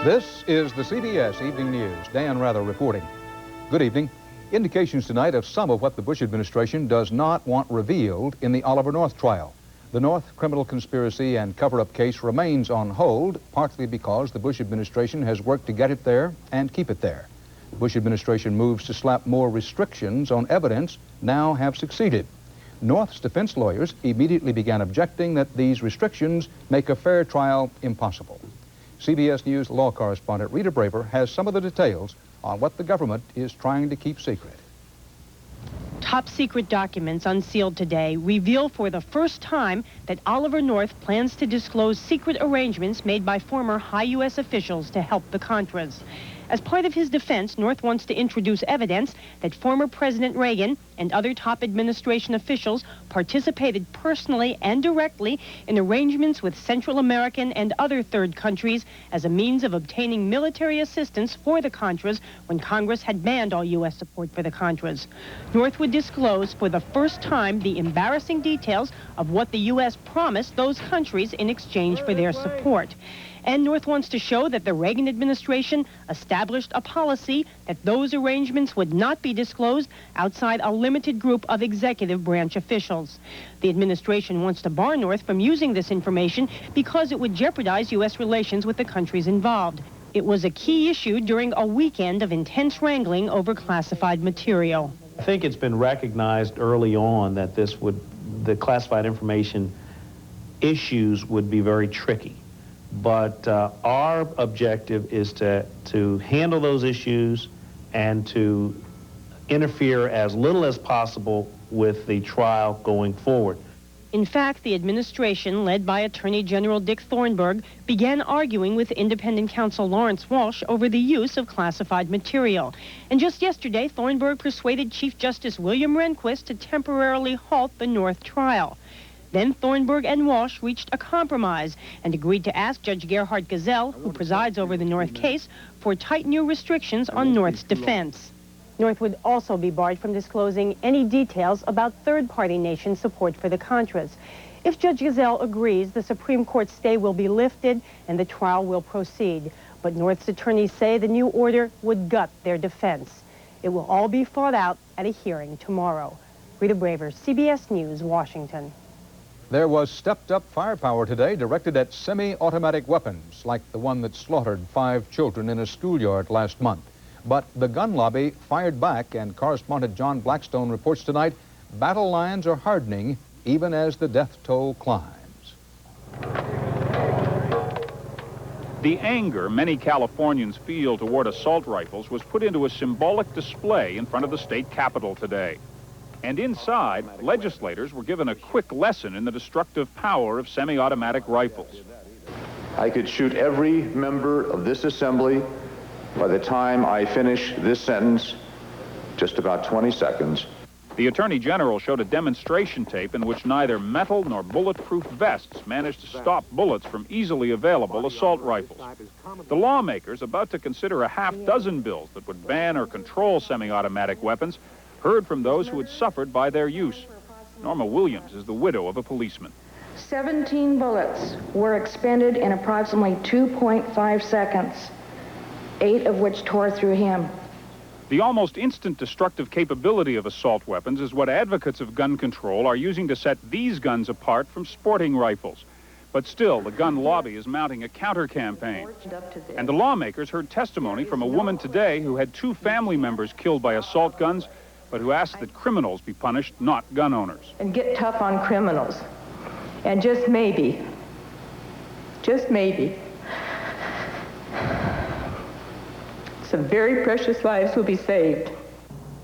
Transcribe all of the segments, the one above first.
This is the CBS Evening News. Dan Rather reporting. Good evening. Indications tonight of some of what the Bush administration does not want revealed in the Oliver North trial. The North criminal conspiracy and cover-up case remains on hold, partly because the Bush administration has worked to get it there and keep it there. The Bush administration moves to slap more restrictions on evidence now have succeeded. North's defense lawyers immediately began objecting that these restrictions make a fair trial impossible. CBS News law correspondent Rita Braver has some of the details on what the government is trying to keep secret. Top secret documents unsealed today reveal for the first time that Oliver North plans to disclose secret arrangements made by former high U.S. officials to help the Contras. As part of his defense, North wants to introduce evidence that former President Reagan and other top administration officials participated personally and directly in arrangements with Central American and other third countries as a means of obtaining military assistance for the Contras when Congress had banned all U.S. support for the Contras. North would disclose for the first time the embarrassing details of what the U.S. promised those countries in exchange for their support. And North wants to show that the Reagan administration established a policy that those arrangements would not be disclosed outside a limited group of executive branch officials. The administration wants to bar North from using this information because it would jeopardize U.S. relations with the countries involved. It was a key issue during a weekend of intense wrangling over classified material. I think it's been recognized early on that the classified information issues would be very tricky. But our objective is to handle those issues and to interfere as little as possible with the trial going forward. In fact, the administration, led by Attorney General Dick Thornburgh, began arguing with independent counsel Lawrence Walsh over the use of classified material. And just yesterday, Thornburgh persuaded Chief Justice William Rehnquist to temporarily halt the North trial. Then Thornburgh and Walsh reached a compromise and agreed to ask Judge Gerhard Gazelle, who presides over the North case, for tight new restrictions on North's defense. North would also be barred from disclosing any details about third-party nation support for the Contras. If Judge Gazelle agrees, the Supreme Court stay will be lifted and the trial will proceed. But North's attorneys say the new order would gut their defense. It will all be fought out at a hearing tomorrow. Rita Braver, CBS News, Washington. There was stepped-up firepower today directed at semi-automatic weapons, like the one that slaughtered 5 children in a schoolyard last month. But the gun lobby fired back, and correspondent John Blackstone reports tonight battle lines are hardening even as the death toll climbs. The anger many Californians feel toward assault rifles was put into a symbolic display in front of the state capitol today. And inside, legislators were given a quick lesson in the destructive power of semi-automatic rifles. I could shoot every member of this assembly by the time I finish this sentence, just about 20 seconds. The Attorney General showed a demonstration tape in which neither metal nor bulletproof vests managed to stop bullets from easily available assault rifles. The lawmakers, about to consider a half-dozen bills that would ban or control semi-automatic weapons, heard from those who had suffered by their use. Norma Williams is the widow of a policeman. 17 bullets were expended in approximately 2.5 seconds, 8 of which tore through him. The almost instant destructive capability of assault weapons is what advocates of gun control are using to set these guns apart from sporting rifles. But still, the gun lobby is mounting a counter-campaign. And the lawmakers heard testimony from a woman today who had 2 family members killed by assault guns, but who asked that criminals be punished, not gun owners. And get tough on criminals. And just maybe, some very precious lives will be saved.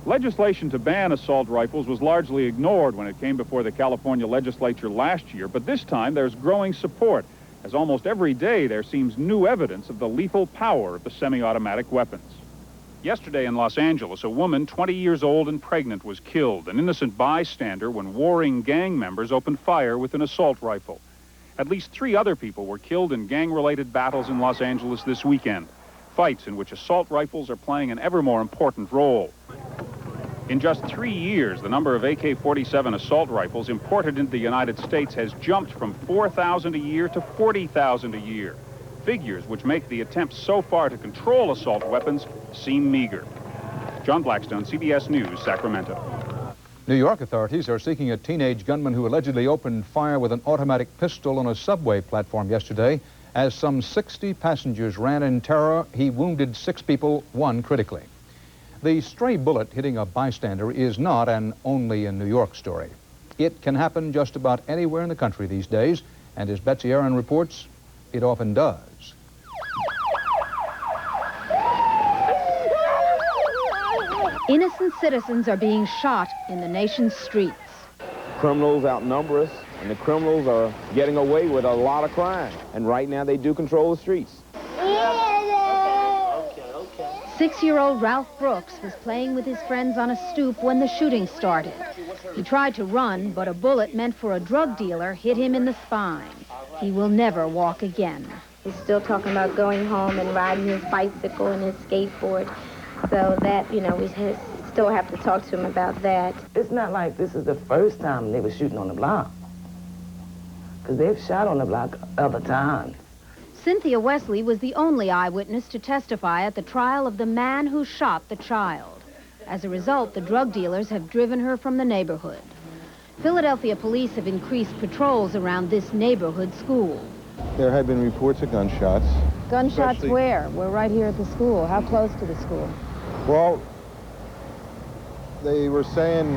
Legislation to ban assault rifles was largely ignored when it came before the California legislature last year, but this time there's growing support, as almost every day there seems new evidence of the lethal power of the semi-automatic weapons. Yesterday in Los Angeles, a woman 20 years old and pregnant was killed, an innocent bystander, when warring gang members opened fire with an assault rifle. At least 3 other people were killed in gang-related battles in Los Angeles this weekend, fights in which assault rifles are playing an ever more important role. In just 3 years, the number of AK-47 assault rifles imported into the United States has jumped from 4,000 a year to 40,000 a year. figures which make the attempts so far to control assault weapons seem meager. John Blackstone, CBS News, Sacramento. New York authorities are seeking a teenage gunman who allegedly opened fire with an automatic pistol on a subway platform yesterday. As some 60 passengers ran in terror, he wounded 6 people, 1 critically. The stray bullet hitting a bystander is not an only in New York story. It can happen just about anywhere in the country these days, and as Betsy Aaron reports, it often does. Innocent citizens are being shot in the nation's streets. Criminals outnumber us, and the criminals are getting away with a lot of crime. And right now they do control the streets. 6-year-old Ralph Brooks was playing with his friends on a stoop when the shooting started. He tried to run, but a bullet meant for a drug dealer hit him in the spine. He will never walk again. He's still talking about going home and riding his bicycle and his skateboard. So that, you know, we still have to talk to him about that. It's not like this is the first time they were shooting on the block, because they've shot on the block other times. Cynthia Wesley was the only eyewitness to testify at the trial of the man who shot the child. As a result, the drug dealers have driven her from the neighborhood. Philadelphia police have increased patrols around this neighborhood school. There have been reports of gunshots. Gunshots where? We're right here at the school. How close to the school? Well, they were saying,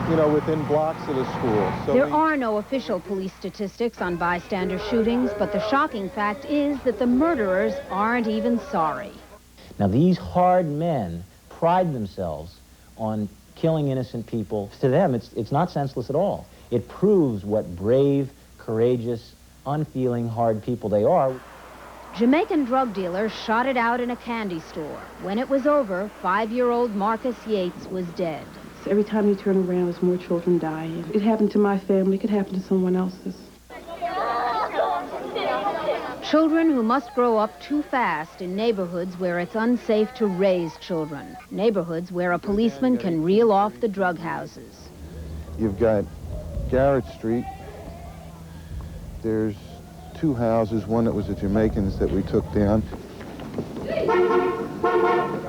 you know, within blocks of the school. So there are no official police statistics on bystander shootings, but the shocking fact is that the murderers aren't even sorry. Now, these hard men pride themselves on killing innocent people. To them, it's not senseless at all. It proves what brave, courageous, unfeeling, hard people they are. Jamaican drug dealers shot it out in a candy store. When it was over, 5-year-old Marcus Yates was dead. So every time you turn around, there's more children dying. It happened to my family. It could happen to someone else's. Children who must grow up too fast in neighborhoods where it's unsafe to raise children. Neighborhoods where a policeman can reel off the drug houses. You've got Garrett Street. There's 2 houses, one that was the Jamaicans that we took down.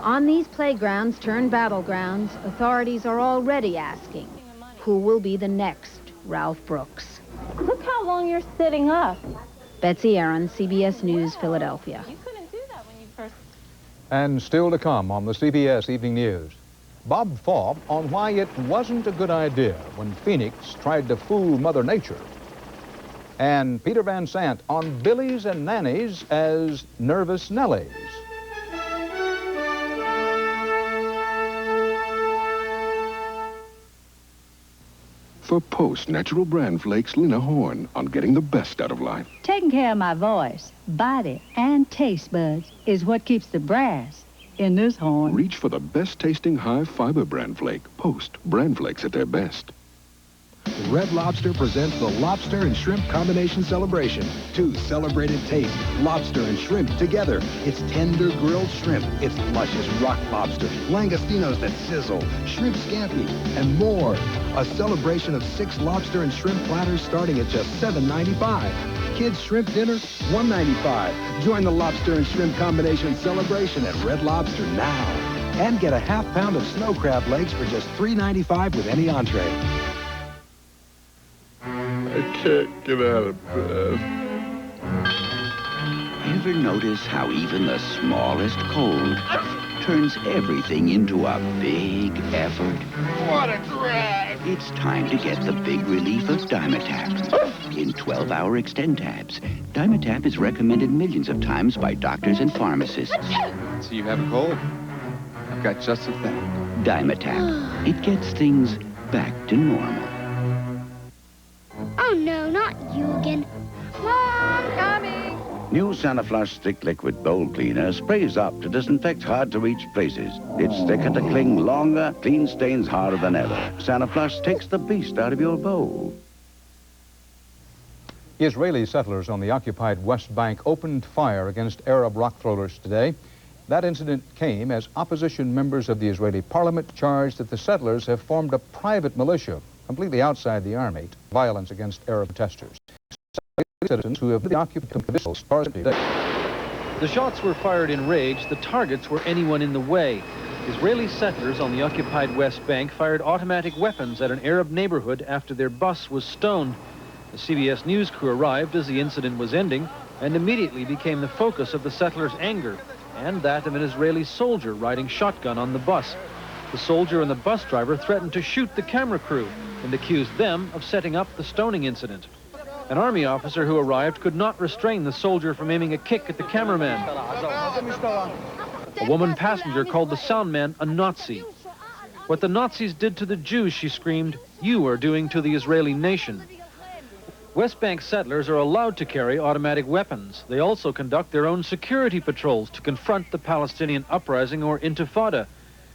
On these playgrounds turned battlegrounds, authorities are already asking, who will be the next Ralph Brooks? Look how long you're sitting up. Betsy Aaron, CBS News, Philadelphia. You couldn't do that when you first... And still to come on the CBS Evening News. Bob Faub on why it wasn't a good idea when Phoenix tried to fool Mother Nature. And Peter Van Sant on Billies and Nannies as nervous Nellies. For Post Natural Brand Flakes, Lena Horne on getting the best out of life. Taking care of my voice, body, and taste buds is what keeps the brass in this horn. Reach for the best tasting high fiber brand flake. Post Brand Flakes at their best. Red Lobster presents the Lobster and Shrimp Combination Celebration. 2 celebrated tastes, lobster and shrimp together. It's tender grilled shrimp. It's luscious rock lobster, langostinos that sizzle, shrimp scampi, and more. A celebration of 6 lobster and shrimp platters starting at just $7.95. Kids shrimp dinner, $1.95. Join the Lobster and Shrimp Combination Celebration at Red Lobster now. And get a ½ pound of snow crab legs for just $3.95 with any entree. I can't get out of bed. Ever notice how even the smallest cold turns everything into a big effort? What a drag! It's time to get the big relief of Dimetap. In 12-hour extend tabs, Dimetap is recommended millions of times by doctors and pharmacists. So you have a cold? I've got just the thing. Dimetap. It gets things back to normal. Oh, no, not you again. Mom, coming! New Sanaflush Stick Liquid Bowl Cleaner sprays up to disinfect hard-to-reach places. It's thicker to cling longer, clean stains harder than ever. Sanaflush takes the beast out of your bowl. Israeli settlers on the occupied West Bank opened fire against Arab rock throwers today. That incident came as opposition members of the Israeli parliament charged that the settlers have formed a private militia completely outside the army, violence against Arab protesters. Citizens who have occupied The shots were fired in rage. The targets were anyone in the way. Israeli settlers on the occupied West Bank fired automatic weapons at an Arab neighborhood after their bus was stoned. The CBS News crew arrived as the incident was ending and immediately became the focus of the settlers' anger and that of an Israeli soldier riding shotgun on the bus. The soldier and the bus driver threatened to shoot the camera crew and accused them of setting up the stoning incident. An army officer who arrived could not restrain the soldier from aiming a kick at the cameraman. A woman passenger called the soundman a Nazi. What the Nazis did to the Jews, she screamed, you are doing to the Israeli nation. West Bank settlers are allowed to carry automatic weapons. They also conduct their own security patrols to confront the Palestinian uprising or intifada,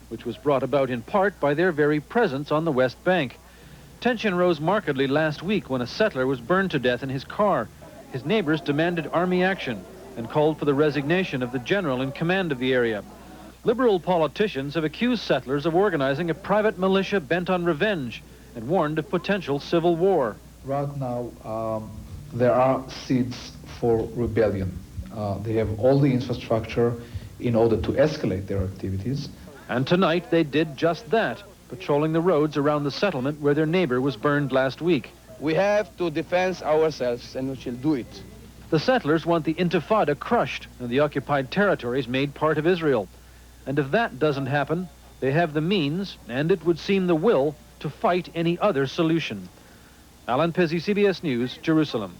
which was brought about in part by their very presence on the West Bank. Tension rose markedly last week when a settler was burned to death in his car. His neighbors demanded army action and called for the resignation of the general in command of the area. Liberal politicians have accused settlers of organizing a private militia bent on revenge and warned of potential civil war. Right now, there are seeds for rebellion. They have all the infrastructure in order to escalate their activities. And tonight they did just that, patrolling the roads around the settlement where their neighbor was burned last week. We have to defend ourselves, and we shall do it. The settlers want the intifada crushed and the occupied territories made part of Israel. And if that doesn't happen, they have the means, and it would seem the will, to fight any other solution. Alan Pizzi, CBS News, Jerusalem.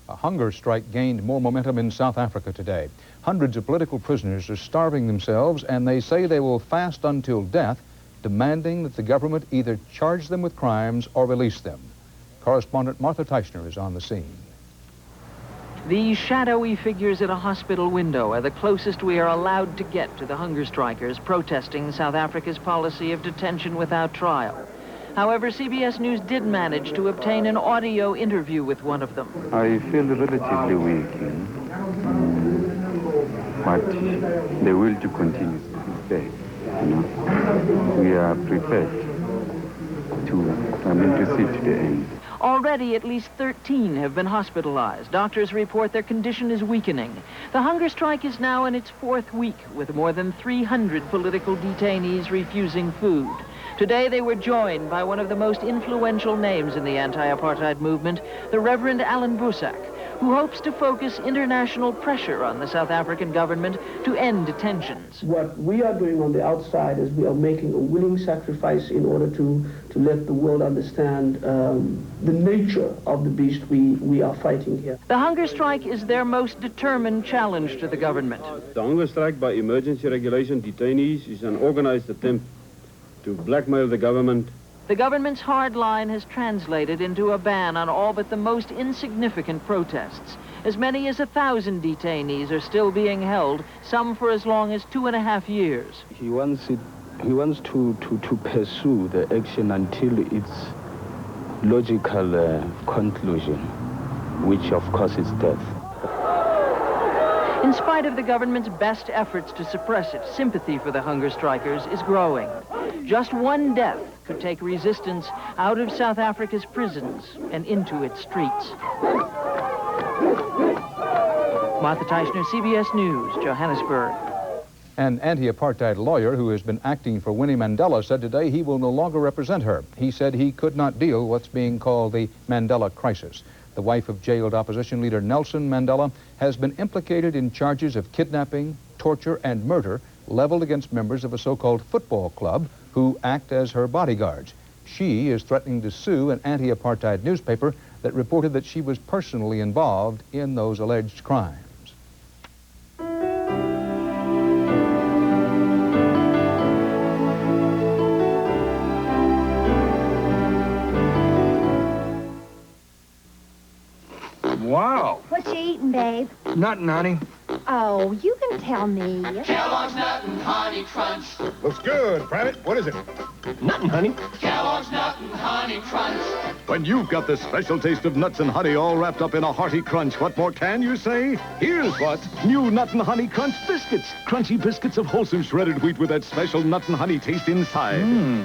A hunger strike gained more momentum in South Africa today. Hundreds of political prisoners are starving themselves, and they say they will fast until death, demanding that the government either charge them with crimes or release them. Correspondent Martha Teichner is on the scene. These shadowy figures at a hospital window are the closest we are allowed to get to the hunger strikers protesting South Africa's policy of detention without trial. However, CBS News did manage to obtain an audio interview with one of them. I feel relatively weak, but the will to continue is there. We are prepared to see to the end. Already, at least 13 have been hospitalized. Doctors report their condition is weakening. The hunger strike is now in its 4th week, with more than 300 political detainees refusing food. Today, they were joined by one of the most influential names in the anti-apartheid movement, the Reverend Alan Boesak, who hopes to focus international pressure on the South African government to end detentions. What we are doing on the outside is we are making a willing sacrifice in order to let the world understand the nature of the beast we are fighting here. The hunger strike is their most determined challenge to the government. The hunger strike by emergency regulation detainees is an organized attempt to blackmail the government. The government's hard line has translated into a ban on all but the most insignificant protests. As many as 1,000 detainees are still being held, some for as long as 2.5 years. He wants to pursue the action until its logical conclusion, which of course is death. In spite of the government's best efforts to suppress it, sympathy for the hunger strikers is growing. Just one death could take resistance out of South Africa's prisons and into its streets. Martha Teichner, CBS News, Johannesburg. An anti-apartheid lawyer who has been acting for Winnie Mandela said today he will no longer represent her. He said he could not deal with what's being called the Mandela crisis. The wife of jailed opposition leader Nelson Mandela has been implicated in charges of kidnapping, torture, and murder leveled against members of a so-called football club who act as her bodyguards. She is threatening to sue an anti-apartheid newspaper that reported that she was personally involved in those alleged crimes. Wow. What you eating, babe? Nothing, honey. Oh, you can tell me. Kellogg's Nut and Honey Crunch. Looks good, Private. What is it? Nothing, honey. Kellogg's Nut and Honey Crunch. When you've got the special taste of nuts and honey all wrapped up in a hearty crunch, what more can you say? Here's what. New Nut and Honey Crunch biscuits. Crunchy biscuits of wholesome shredded wheat with that special nut and honey taste inside.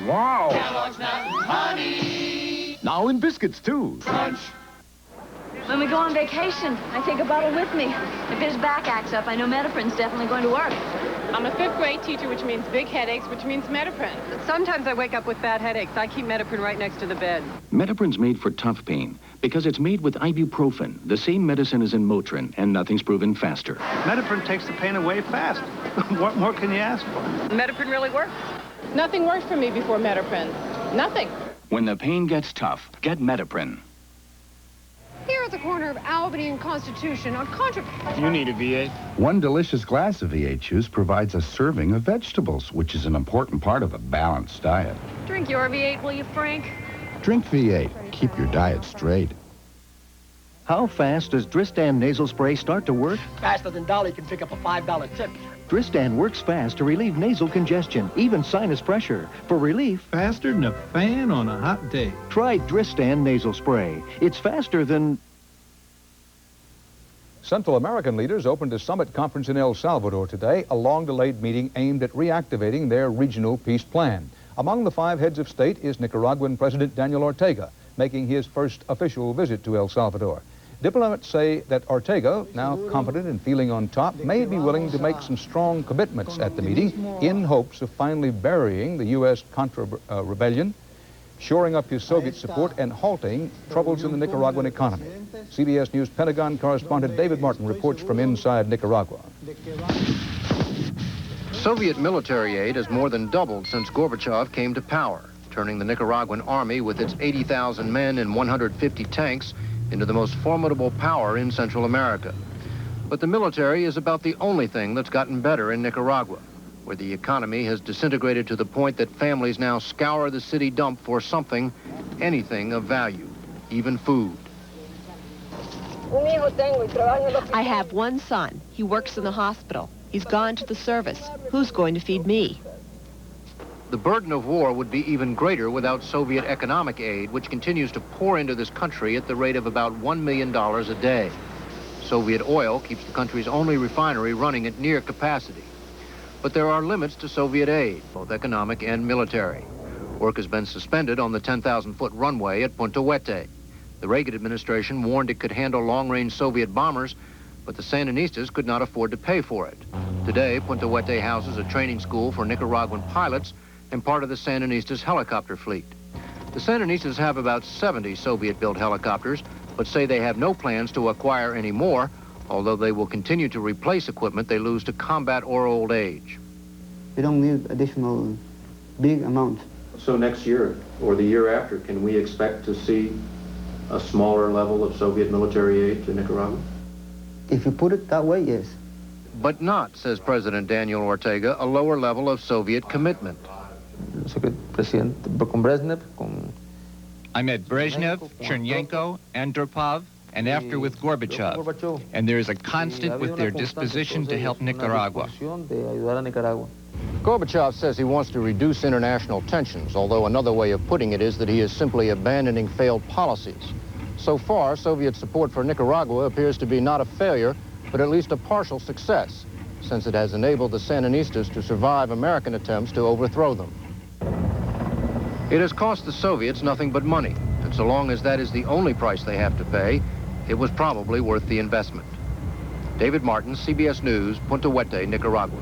Wow. Kellogg's Nut and Honey. Now in biscuits, too. Crunch. When we go on vacation, I take a bottle with me. If his back acts up, I know Metaprin's definitely going to work. I'm a 5th grade teacher, which means big headaches, which means Metaprin. Sometimes I wake up with bad headaches. I keep Metaprin right next to the bed. Metaprin's made for tough pain because it's made with ibuprofen, the same medicine as in Motrin, and nothing's proven faster. Metaprin takes the pain away fast. What more can you ask for? Metaprin really works. Nothing worked for me before Metaprin. Nothing. When the pain gets tough, get Metaprin. Here at the corner of Albany and Constitution on Contra... You need a V8. One delicious glass of V8 juice provides a serving of vegetables, which is an important part of a balanced diet. Drink your V8, will you, Frank? Drink V8. Keep your diet straight. How fast does Dristan nasal spray start to work? Faster than Dolly can pick up a $5 tip. Dristan works fast to relieve nasal congestion, even sinus pressure. For relief, faster than a fan on a hot day. Try Dristan nasal spray. It's faster than... Central American leaders opened a summit conference in El Salvador today, a long-delayed meeting aimed at reactivating their regional peace plan. Among the 5 heads of state is Nicaraguan President Daniel Ortega, making his first official visit to El Salvador. Diplomats say that Ortega, now confident and feeling on top, may be willing to make some strong commitments at the meeting in hopes of finally burying the U.S. Contra rebellion, shoring up his Soviet support, and halting troubles in the Nicaraguan economy. CBS News Pentagon correspondent David Martin reports from inside Nicaragua. Soviet military aid has more than doubled since Gorbachev came to power, turning the Nicaraguan army with its 80,000 men and 150 tanks into the most formidable power in Central America. But the military is about the only thing that's gotten better in Nicaragua, where the economy has disintegrated to the point that families now scour the city dump for something, anything of value, even food. I have one son. He works in the hospital. He's gone to the service. Who's going to feed me? The burden of war would be even greater without Soviet economic aid, which continues to pour into this country at the rate of about $1 million a day. Soviet oil keeps the country's only refinery running at near capacity. But there are limits to Soviet aid, both economic and military. Work has been suspended on the 10,000-foot runway at Punta Huete. The Reagan administration warned it could handle long-range Soviet bombers, but the Sandinistas could not afford to pay for it. Today, Punta Huete houses a training school for Nicaraguan pilots and part of the Sandinistas' helicopter fleet. The Sandinistas have about 70 Soviet-built helicopters, but say they have no plans to acquire any more, although they will continue to replace equipment they lose to combat or old age. We don't need additional big amount. So next year, or the year after, can we expect to see a smaller level of Soviet military aid to Nicaragua? If you put it that way, yes. But not, says President Daniel Ortega, a lower level of Soviet commitment. I met Brezhnev, Chernyenko, Andropov, and after with Gorbachev. And there is a constant with their disposition to help Nicaragua. Gorbachev says he wants to reduce international tensions, although another way of putting it is that he is simply abandoning failed policies. So far, Soviet support for Nicaragua appears to be not a failure, but at least a partial success, since it has enabled the Sandinistas to survive American attempts to overthrow them. It has cost the Soviets nothing but money, and so long as that is the only price they have to pay, it was probably worth the investment. David Martin, CBS News, Punta Huete, Nicaragua.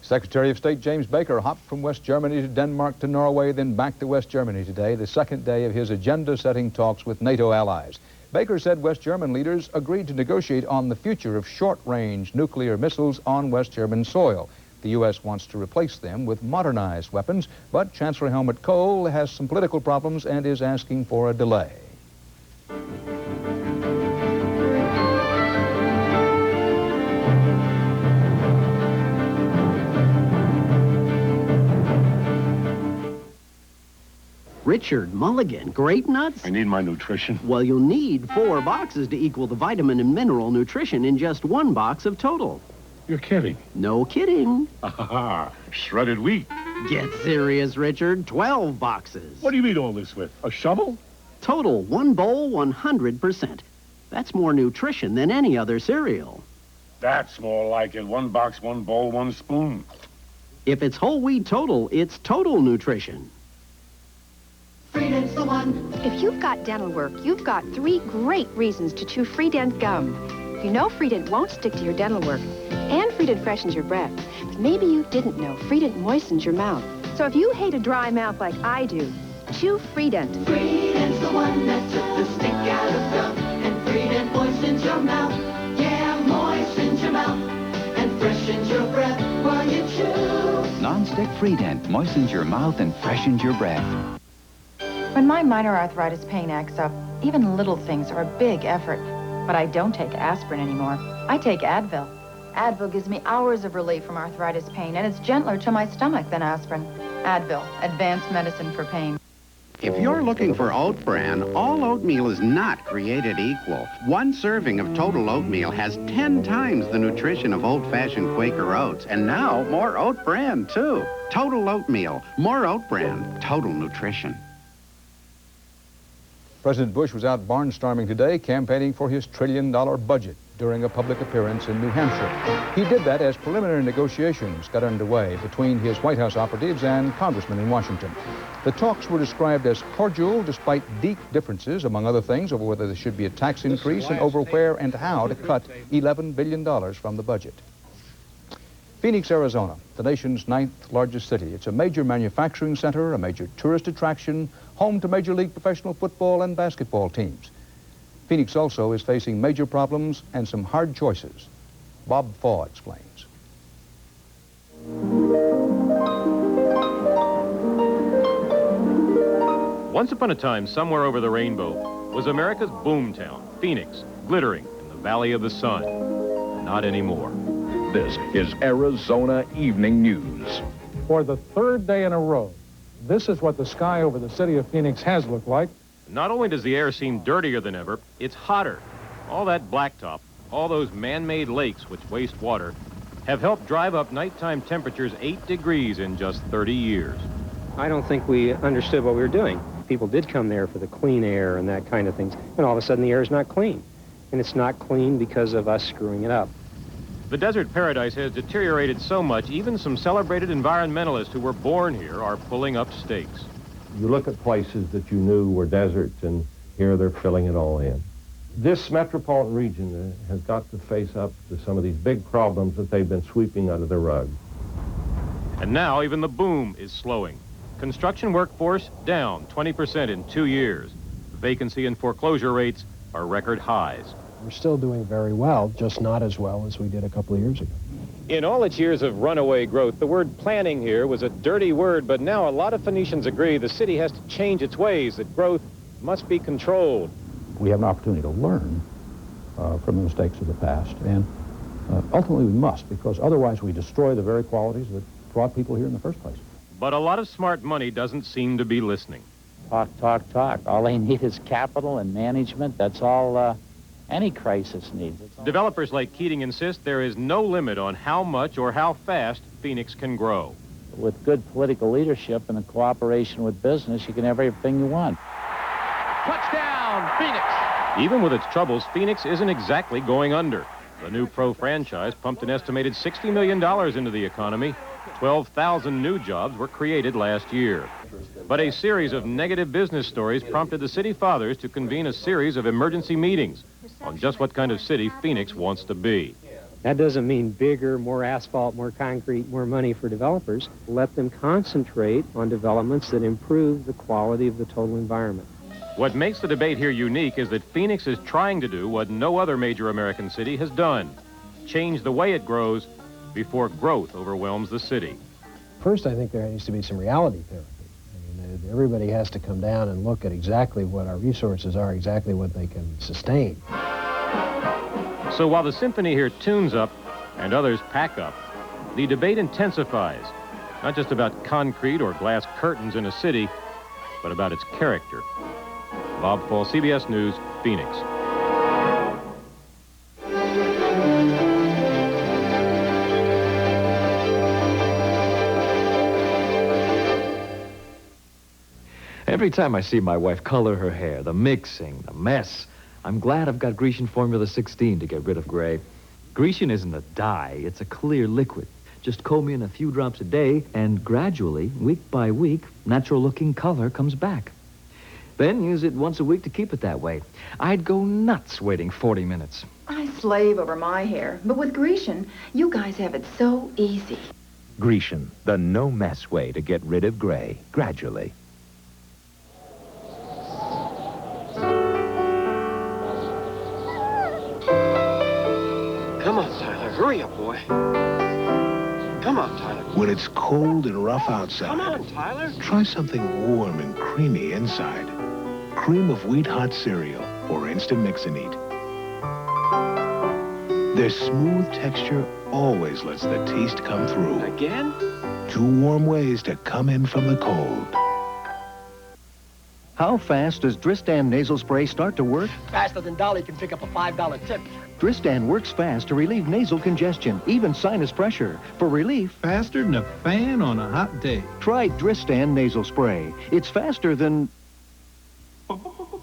Secretary of State James Baker hopped from West Germany to Denmark to Norway, then back to West Germany today, the second day of his agenda-setting talks with NATO allies. Baker said West German leaders agreed to negotiate on the future of short-range nuclear missiles on West German soil. The U.S. wants to replace them with modernized weapons, but Chancellor Helmut Kohl has some political problems and is asking for a delay. Richard Mulligan, grape nuts? I need my nutrition. Well, you'll need 4 boxes to equal the vitamin and mineral nutrition in just 1 box of Total. You're kidding. No kidding. Ah, shredded wheat. Get serious, Richard. 12 boxes. What do you eat all this with? A shovel? Total, 1 bowl, 100%. That's more nutrition than any other cereal. That's more like it. 1 box, 1 bowl, 1 spoon. If it's whole wheat Total, it's Total nutrition. Freedent's the one. If you've got dental work, you've got 3 great reasons to chew Freedent gum. You know Freedent won't stick to your dental work, and Freedent freshens your breath. But maybe you didn't know Freedent moistens your mouth. So if you hate a dry mouth like I do, chew Freedent. Freedent's the one that took the stick out of gum, and Freedent moistens your mouth. Yeah, moistens your mouth, and freshens your breath while you chew. Non-stick Freedent moistens your mouth and freshens your breath. When my minor arthritis pain acts up, even little things are a big effort. But I don't take aspirin anymore. I take Advil. Advil gives me hours of relief from arthritis pain, and it's gentler to my stomach than aspirin. Advil, advanced medicine for pain. If you're looking for oat bran, all oatmeal is not created equal. 1 serving of total oatmeal has 10 times the nutrition of old-fashioned Quaker oats, and now more oat bran, too. Total oatmeal, more oat bran, total nutrition. President Bush was out barnstorming today, campaigning for his $1 trillion budget during a public appearance in New Hampshire. He did that as preliminary negotiations got underway between his White House operatives and congressmen in Washington. The talks were described as cordial despite deep differences, among other things, over whether there should be a tax increase and over where and how to cut $11 billion from the budget. Phoenix, Arizona, the nation's 9th largest city. It's a major manufacturing center, a major tourist attraction, home to Major League professional football and basketball teams. Phoenix also is facing major problems and some hard choices. Bob Faw explains. Once upon a time, somewhere over the rainbow, was America's boomtown, Phoenix, glittering in the Valley of the Sun. Not anymore. This is Arizona Evening News. For the 3rd day in a row, this is what the sky over the city of Phoenix has looked like. Not only does the air seem dirtier than ever, it's hotter. All that blacktop, all those man-made lakes which waste water, have helped drive up nighttime temperatures 8 degrees in just 30 years. I don't think we understood what we were doing. People did come there for the clean air and that kind of things, and all of a sudden the air is not clean. And it's not clean because of us screwing it up. The desert paradise has deteriorated so much, even some celebrated environmentalists who were born here are pulling up stakes. You look at places that you knew were deserts, and here they're filling it all in. This metropolitan region has got to face up to some of these big problems that they've been sweeping under the rug. And now even the boom is slowing. Construction workforce down 20% in 2 years. Vacancy and foreclosure rates are record highs. We're still doing very well, just not as well as we did a couple of years ago. In all its years of runaway growth, the word planning here was a dirty word, but now a lot of Phoenicians agree the city has to change its ways, that growth must be controlled. We have an opportunity to learn from the mistakes of the past, and ultimately we must, because otherwise we destroy the very qualities that brought people here in the first place. But a lot of smart money doesn't seem to be listening. Talk, talk, talk. All they need is capital and management. That's all any crisis needs. Developers like Keating insist there is no limit on how much or how fast Phoenix can grow. With good political leadership and the cooperation with business, you can have everything you want. Touchdown, Phoenix! Even with its troubles, Phoenix isn't exactly going under. The new pro franchise pumped an estimated $60 million into the economy. 12,000 new jobs were created last year. But a series of negative business stories prompted the city fathers to convene a series of emergency meetings on just what kind of city Phoenix wants to be. That doesn't mean bigger, more asphalt, more concrete, more money for developers. Let them concentrate on developments that improve the quality of the total environment. What makes the debate here unique is that Phoenix is trying to do what no other major American city has done: change the way it grows before growth overwhelms the city. First, I think there needs to be some reality therapy. I mean, everybody has to come down and look at exactly what our resources are, exactly what they can sustain. So while the symphony here tunes up and others pack up, the debate intensifies, not just about concrete or glass curtains in a city, but about its character. Bob Fall, CBS News, Phoenix. Every time I see my wife color her hair, the mixing, the mess, I'm glad I've got Grecian Formula 16 to get rid of gray. Grecian isn't a dye, it's a clear liquid. Just comb in a few drops a day, and gradually, week by week, natural-looking color comes back. Then use it once a week to keep it that way. I'd go nuts waiting 40 minutes. I slave over my hair, but with Grecian, you guys have it so easy. Grecian, the no-mess way to get rid of gray, gradually. Come on, Tyler. Hurry up, boy. Come on, Tyler. When it's cold and rough outside, Come on, Tyler. try something warm and creamy inside. Cream of wheat hot cereal or instant mix and eat. Their smooth texture always lets the taste come through. Again? 2 warm ways to come in from the cold. How fast does Dristan nasal spray start to work? Faster than Dolly can pick up a $5 tip. Dristan works fast to relieve nasal congestion, even sinus pressure. For relief, faster than a fan on a hot day. Try Dristan nasal spray. It's faster than...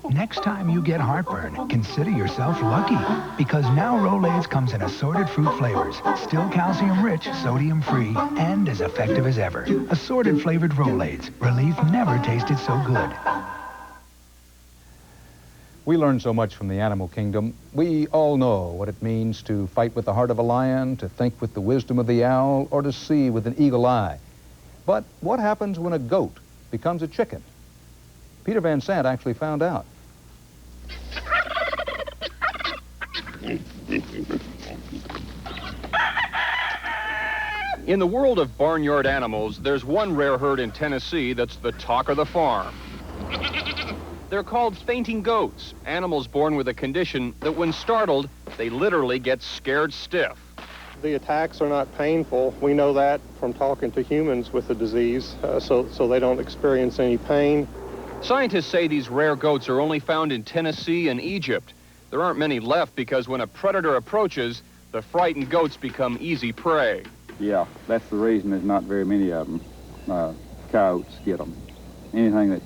Next time you get heartburn, consider yourself lucky, because now Rolaids comes in assorted fruit flavors, still calcium-rich, sodium-free, and as effective as ever. Assorted flavored Rolaids. Relief never tasted so good. We learn so much from the animal kingdom. We all know what it means to fight with the heart of a lion, to think with the wisdom of the owl, or to see with an eagle eye. But what happens when a goat becomes a chicken? Peter Van Sant actually found out. In the world of barnyard animals, there's one rare herd in Tennessee that's the talk of the farm. They're called fainting goats, animals born with a condition that when startled, they literally get scared stiff. The attacks are not painful. We know that from talking to humans with the disease, so they don't experience any pain. Scientists say these rare goats are only found in Tennessee and Egypt. There aren't many left because when a predator approaches, the frightened goats become easy prey. Yeah, that's the reason there's not very many of them. Coyotes get them. Anything that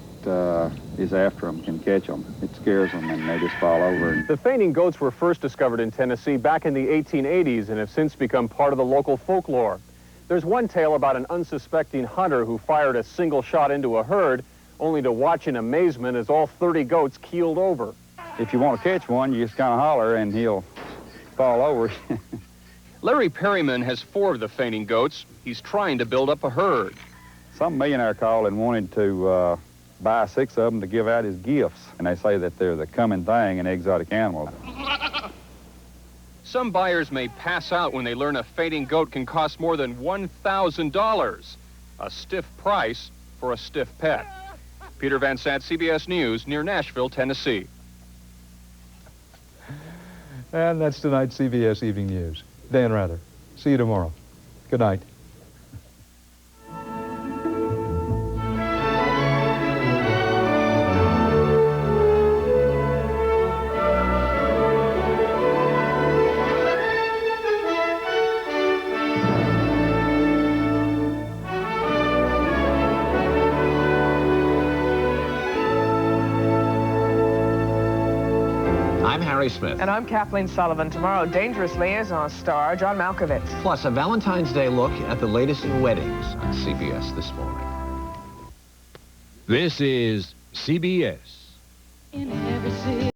is after them can catch them. It scares them and they just fall over. The fainting goats were first discovered in Tennessee back in the 1880s and have since become part of the local folklore. There's one tale about an unsuspecting hunter who fired a single shot into a herd, only to watch in amazement as all 30 goats keeled over. If you want to catch one, you just kind of holler and he'll fall over. Larry Perryman has 4 of the fainting goats. He's trying to build up a herd. Some millionaire called and wanted to buy 6 of them to give out as gifts. And they say that they're the coming thing in exotic animals. Some buyers may pass out when they learn a fainting goat can cost more than $1,000. A stiff price for a stiff pet. Peter Van Sant, CBS News, near Nashville, Tennessee. And that's tonight's CBS Evening News. Dan Rather. See you tomorrow. Good night. I'm Harry Smith. And I'm Kathleen Sullivan. Tomorrow, Dangerous Liaison star John Malkovich. Plus, a Valentine's Day look at the latest in weddings on CBS This Morning. This is CBS. In every city.